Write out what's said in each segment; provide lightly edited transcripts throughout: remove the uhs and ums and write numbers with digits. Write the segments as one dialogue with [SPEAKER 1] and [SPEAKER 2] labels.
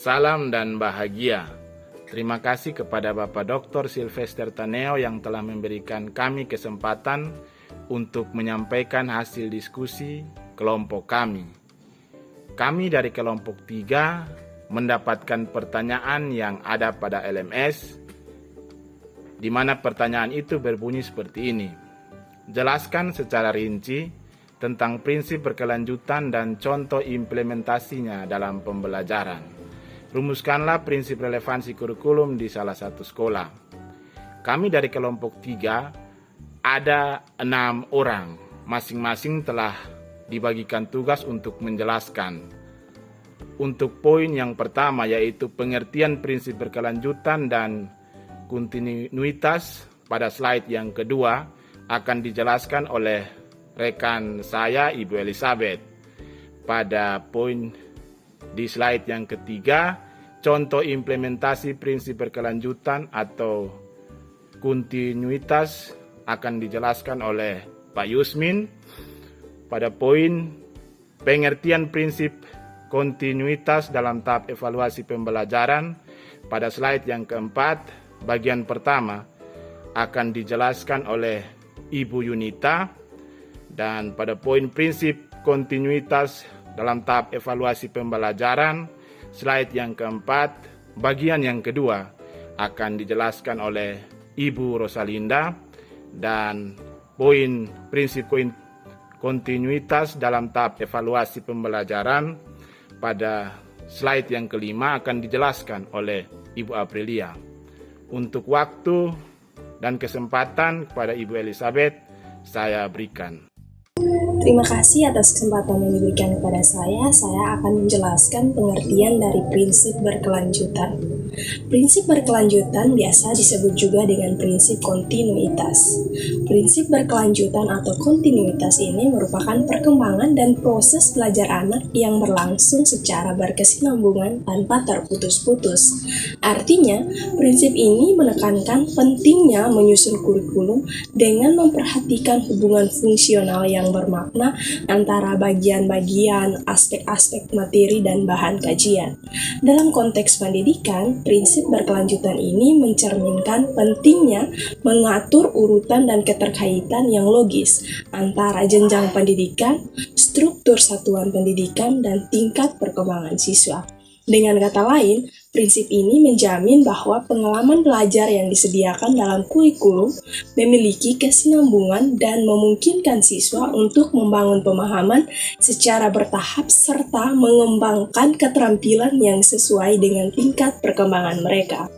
[SPEAKER 1] Salam dan bahagia. Terima kasih kepada Bapak Dr. Sylvester Taneo yang telah memberikan kami kesempatan untuk menyampaikan hasil diskusi kelompok kami. Kami dari kelompok 3 mendapatkan pertanyaan yang ada pada LMS, di mana pertanyaan itu berbunyi seperti ini. Jelaskan secara rinci tentang prinsip berkelanjutan dan contoh implementasinya dalam pembelajaran. Rumuskanlah prinsip relevansi kurikulum di salah satu sekolah. Kami dari kelompok 3 ada 6 orang. Masing-masing telah dibagikan tugas untuk menjelaskan. Untuk poin yang pertama yaitu pengertian prinsip berkelanjutan dan kontinuitas pada slide yang kedua akan dijelaskan oleh rekan saya Ibu Elizabeth. Pada poin di slide yang ketiga, contoh implementasi prinsip berkelanjutan atau kontinuitas akan dijelaskan oleh Pak Yusmin. Pada poin pengertian prinsip kontinuitas dalam tahap evaluasi pembelajaran, pada slide yang keempat, bagian pertama akan dijelaskan oleh Ibu Yunita. Dan pada poin prinsip kontinuitas dalam tahap evaluasi pembelajaran, slide yang keempat, bagian yang kedua akan dijelaskan oleh Ibu Rosalinda. Dan poin prinsip kontinuitas dalam tahap evaluasi pembelajaran pada slide yang kelima akan dijelaskan oleh Ibu Aprilia. Untuk waktu dan kesempatan kepada Ibu Elizabeth saya berikan.
[SPEAKER 2] Terima kasih atas kesempatan yang diberikan kepada saya. Saya akan menjelaskan pengertian dari prinsip berkelanjutan. Prinsip berkelanjutan biasa disebut juga dengan prinsip kontinuitas. Prinsip berkelanjutan atau kontinuitas ini merupakan perkembangan dan proses belajar anak yang berlangsung secara berkesinambungan tanpa terputus-putus. Artinya, prinsip ini menekankan pentingnya menyusun kurikulum dengan memperhatikan hubungan fungsional yang bermakna antara bagian-bagian, aspek-aspek materi, dan bahan kajian. Dalam konteks pendidikan, prinsip berkelanjutan ini mencerminkan pentingnya mengatur urutan dan keterkaitan yang logis antara jenjang pendidikan, struktur satuan pendidikan, dan tingkat perkembangan siswa. Dengan kata lain, prinsip ini menjamin bahwa pengalaman belajar yang disediakan dalam kurikulum memiliki kesinambungan dan memungkinkan siswa untuk membangun pemahaman secara bertahap serta mengembangkan keterampilan yang sesuai dengan tingkat perkembangan mereka.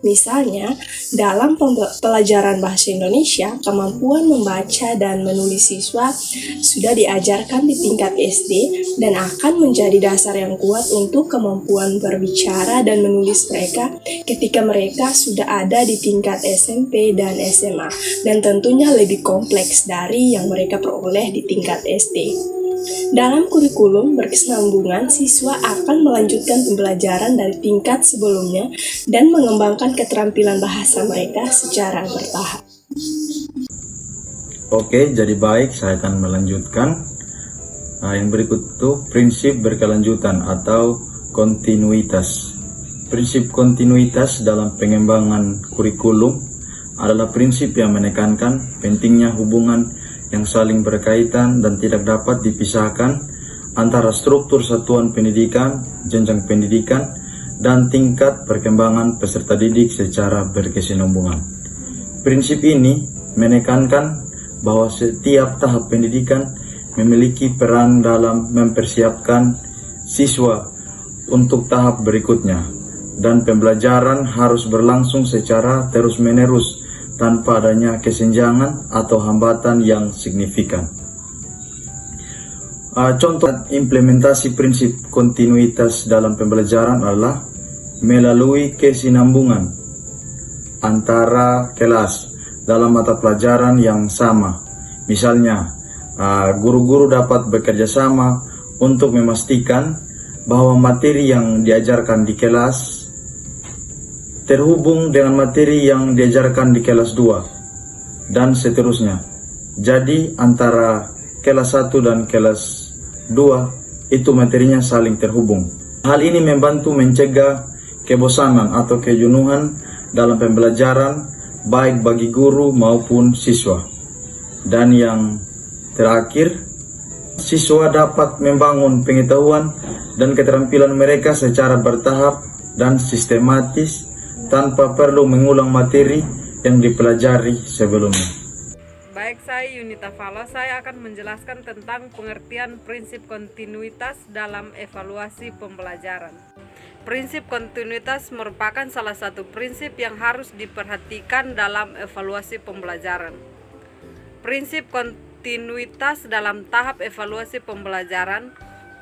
[SPEAKER 2] Misalnya, dalam pelajaran bahasa Indonesia, kemampuan membaca dan menulis siswa sudah diajarkan di tingkat SD dan akan menjadi dasar yang kuat untuk kemampuan berbicara dan menulis mereka ketika mereka sudah ada di tingkat SMP dan SMA, dan tentunya lebih kompleks dari yang mereka peroleh di tingkat SD. Dalam kurikulum berkesinambungan, siswa akan melanjutkan pembelajaran dari tingkat sebelumnya dan mengembangkan keterampilan bahasa mereka secara bertahap.
[SPEAKER 3] Oke, jadi baik, saya akan melanjutkan. Yang berikut itu prinsip berkelanjutan atau kontinuitas. Prinsip kontinuitas dalam pengembangan kurikulum adalah prinsip yang menekankan pentingnya hubungan yang saling berkaitan dan tidak dapat dipisahkan antara struktur satuan pendidikan, jenjang pendidikan, dan tingkat perkembangan peserta didik secara berkesinambungan. Prinsip ini menekankan bahwa setiap tahap pendidikan memiliki peran dalam mempersiapkan siswa untuk tahap berikutnya, dan pembelajaran harus berlangsung secara terus-menerus tanpa adanya kesenjangan atau hambatan yang signifikan. Contoh implementasi prinsip kontinuitas dalam pembelajaran adalah melalui kesinambungan antara kelas dalam mata pelajaran yang sama. Misalnya, guru-guru dapat bekerja sama untuk memastikan bahwa materi yang diajarkan di kelas terhubung dengan materi yang diajarkan di kelas 2, dan seterusnya. Jadi antara kelas 1 dan kelas 2 itu materinya saling terhubung. Hal ini membantu mencegah kebosanan atau kejenuhan dalam pembelajaran, baik bagi guru maupun siswa. Dan yang terakhir, siswa dapat membangun pengetahuan dan keterampilan mereka secara bertahap dan sistematis tanpa perlu mengulang materi yang dipelajari sebelumnya.
[SPEAKER 4] Baik, saya Yunita Falo, saya akan menjelaskan tentang pengertian prinsip kontinuitas dalam evaluasi pembelajaran. Prinsip kontinuitas merupakan salah satu prinsip yang harus diperhatikan dalam evaluasi pembelajaran. Prinsip kontinuitas dalam tahap evaluasi pembelajaran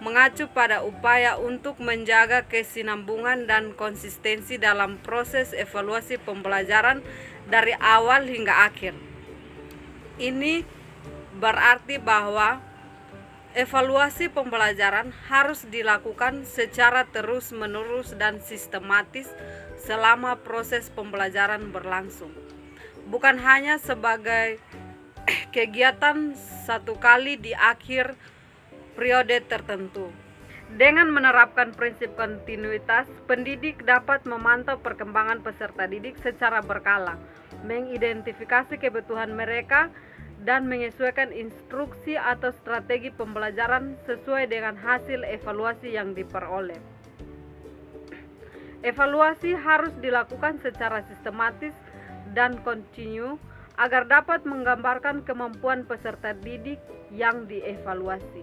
[SPEAKER 4] mengacu pada upaya untuk menjaga kesinambungan dan konsistensi dalam proses evaluasi pembelajaran dari awal hingga akhir. Ini berarti bahwa evaluasi pembelajaran harus dilakukan secara terus-menerus dan sistematis selama proses pembelajaran berlangsung, bukan hanya sebagai kegiatan satu kali di akhir periode tertentu. Dengan menerapkan prinsip kontinuitas, pendidik dapat memantau perkembangan peserta didik secara berkala, mengidentifikasi kebutuhan mereka, dan menyesuaikan instruksi atau strategi pembelajaran sesuai dengan hasil evaluasi yang diperoleh. Evaluasi harus dilakukan secara sistematis dan kontinu agar dapat menggambarkan kemampuan peserta didik yang dievaluasi.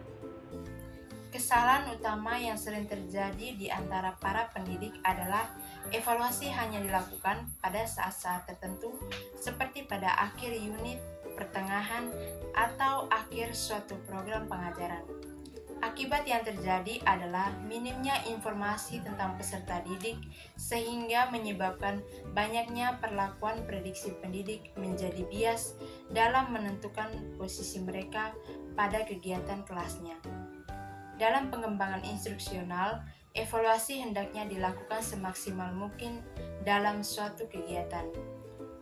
[SPEAKER 5] Kesalahan utama yang sering terjadi di antara para pendidik adalah evaluasi hanya dilakukan pada saat-saat tertentu seperti pada akhir unit, pertengahan, atau akhir suatu program pengajaran. Akibat yang terjadi adalah minimnya informasi tentang peserta didik sehingga menyebabkan banyaknya perlakuan prediksi pendidik menjadi bias dalam menentukan posisi mereka pada kegiatan kelasnya. Dalam pengembangan instruksional, evaluasi hendaknya dilakukan semaksimal mungkin dalam suatu kegiatan.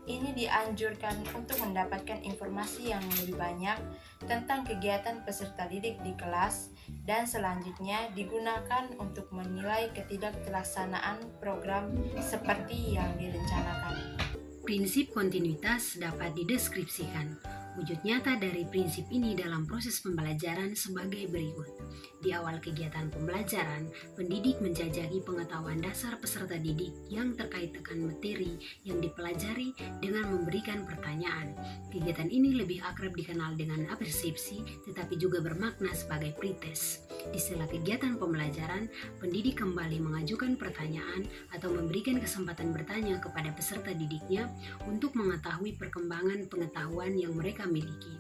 [SPEAKER 5] Ini dianjurkan untuk mendapatkan informasi yang lebih banyak tentang kegiatan peserta didik di kelas dan selanjutnya digunakan untuk menilai ketidakterlaksanaan program seperti yang direncanakan.
[SPEAKER 6] Prinsip kontinuitas dapat dideskripsikan. Wujud nyata dari prinsip ini dalam proses pembelajaran sebagai berikut. Di awal kegiatan pembelajaran, pendidik menjajaki pengetahuan dasar peserta didik yang terkait dengan materi yang dipelajari dengan memberikan pertanyaan. Kegiatan ini lebih akrab dikenal dengan apersepsi, tetapi juga bermakna sebagai pretest. Di sela kegiatan pembelajaran, pendidik kembali mengajukan pertanyaan atau memberikan kesempatan bertanya kepada peserta didiknya untuk mengetahui perkembangan pengetahuan yang mereka miliki.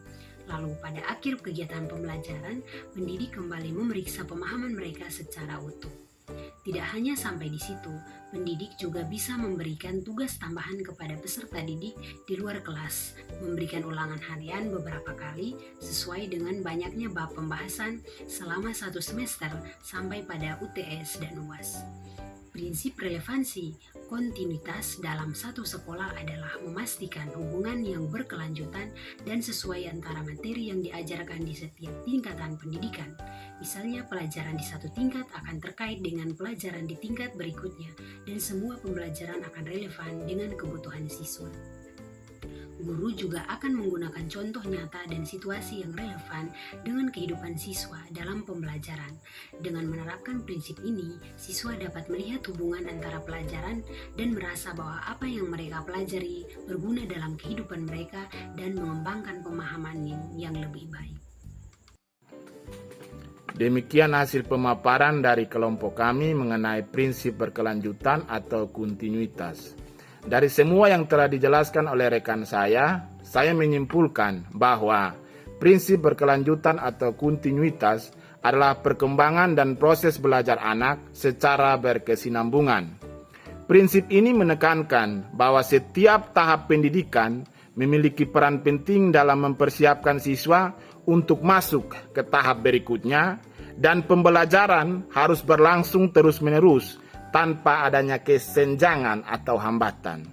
[SPEAKER 6] Lalu pada akhir kegiatan pembelajaran, pendidik kembali memeriksa pemahaman mereka secara utuh. Tidak hanya sampai di situ, pendidik juga bisa memberikan tugas tambahan kepada peserta didik di luar kelas, memberikan ulangan harian beberapa kali sesuai dengan banyaknya bab pembahasan selama 1 semester sampai pada UTS dan UAS. Prinsip relevansi kontinuitas dalam satu sekolah adalah memastikan hubungan yang berkelanjutan dan sesuai antara materi yang diajarkan di setiap tingkatan pendidikan. Misalnya pelajaran di satu tingkat akan terkait dengan pelajaran di tingkat berikutnya dan semua pembelajaran akan relevan dengan kebutuhan siswa. Guru juga akan menggunakan contoh nyata dan situasi yang relevan dengan kehidupan siswa dalam pembelajaran. Dengan menerapkan prinsip ini, siswa dapat melihat hubungan antara pelajaran dan merasa bahwa apa yang mereka pelajari berguna dalam kehidupan mereka dan mengembangkan pemahaman yang lebih baik.
[SPEAKER 1] Demikian hasil pemaparan dari kelompok kami mengenai prinsip berkelanjutan atau kontinuitas. Dari semua yang telah dijelaskan oleh rekan saya menyimpulkan bahwa prinsip berkelanjutan atau kontinuitas adalah perkembangan dan proses belajar anak secara berkesinambungan. Prinsip ini menekankan bahwa setiap tahap pendidikan memiliki peran penting dalam mempersiapkan siswa untuk masuk ke tahap berikutnya dan pembelajaran harus berlangsung terus-menerus tanpa adanya kesenjangan atau hambatan.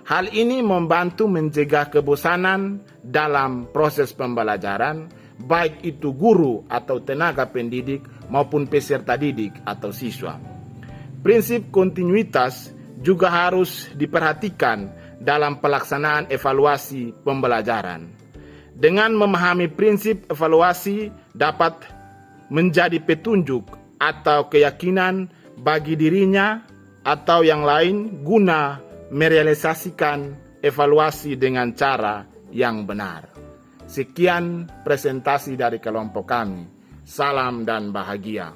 [SPEAKER 1] Hal ini membantu mencegah kebosanan dalam proses pembelajaran, baik itu guru atau tenaga pendidik maupun peserta didik atau siswa. prinsip kontinuitas juga harus diperhatikan dalam pelaksanaan evaluasi pembelajaran. Dengan memahami prinsip evaluasi dapat menjadi petunjuk atau keyakinan bagi dirinya atau yang lain guna merealisasikan evaluasi dengan cara yang benar. Sekian presentasi dari kelompok kami. Salam dan bahagia.